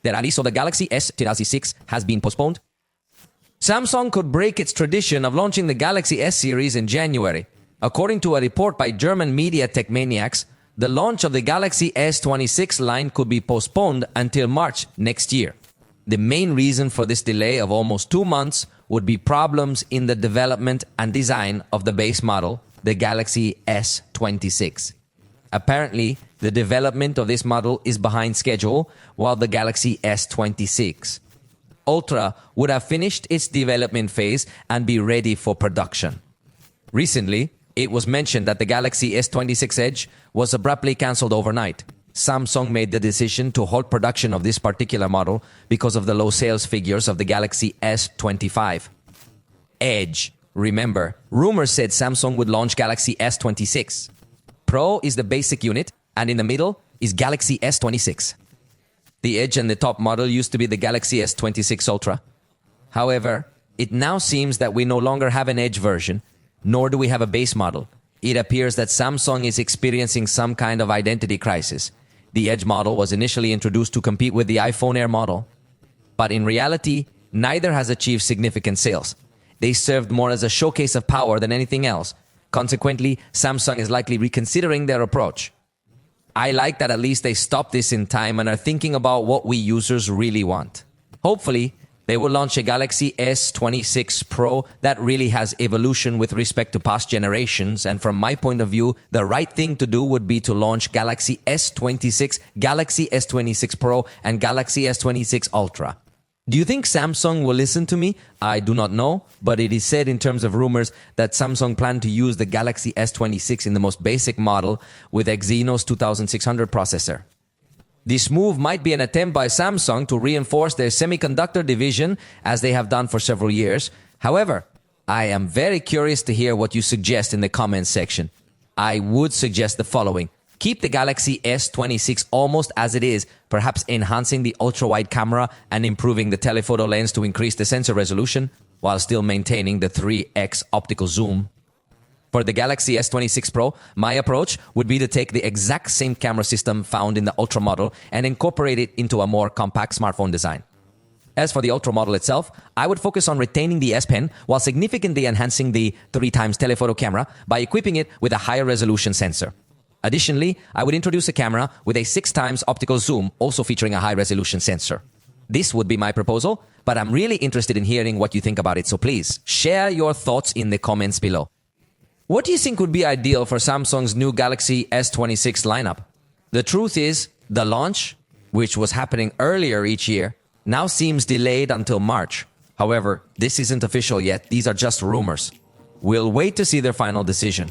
The release of the Galaxy S26 has been postponed. Samsung could break its tradition of launching the Galaxy S series in January. According to a report by German media tech maniacs, the launch of the Galaxy S26 line could be postponed until March next year. The main reason for this delay of almost 2 months would be problems in the development and design of the base model, the Galaxy S26. Apparently, the development of this model is behind schedule, while the Galaxy S26 Ultra would have finished its development phase and be ready for production. Recently, it was mentioned that the Galaxy S26 Edge was abruptly cancelled overnight. Samsung made the decision to halt production of this particular model because of the low sales figures of the Galaxy S25 Edge. Remember, rumors said Samsung would launch Galaxy S26 Pro is the basic unit, and in the middle is Galaxy S26. The Edge and the top model used to be the Galaxy S26 Ultra. However, it now seems that we no longer have an Edge version, nor do we have a base model. It appears that Samsung is experiencing some kind of identity crisis. The Edge model was initially introduced to compete with the iPhone Air model, but in reality, neither has achieved significant sales. They served more as a showcase of power than anything else. Consequently, Samsung is likely reconsidering their approach. I like that at least they stopped this in time and are thinking about what we users really want. Hopefully, they will launch a Galaxy S26 Pro that really has evolution with respect to past generations, and from my point of view, the right thing to do would be to launch Galaxy S26, Galaxy S26 Pro, and Galaxy S26 Ultra. Do you think Samsung will listen to me? I do not know, but it is said in terms of rumors that Samsung planned to use the Galaxy S26 in the most basic model with Exynos 2600 processor. This move might be an attempt by Samsung to reinforce their semiconductor division as they have done for several years. However, I am very curious to hear what you suggest in the comments section. I would suggest the following. Keep the Galaxy S26 almost as it is, perhaps enhancing the ultra-wide camera and improving the telephoto lens to increase the sensor resolution, while still maintaining the 3x optical zoom. For the Galaxy S26 Pro, my approach would be to take the exact same camera system found in the Ultra model and incorporate it into a more compact smartphone design. As for the Ultra model itself, I would focus on retaining the S Pen while significantly enhancing the 3x telephoto camera by equipping it with a higher resolution sensor. Additionally, I would introduce a camera with a 6x optical zoom, also featuring a high-resolution sensor. This would be my proposal, but I'm really interested in hearing what you think about it, so please share your thoughts in the comments below. What do you think would be ideal for Samsung's new Galaxy S26 lineup? The truth is, the launch, which was happening earlier each year, now seems delayed until March. However, this isn't official yet, these are just rumors. We'll wait to see their final decision.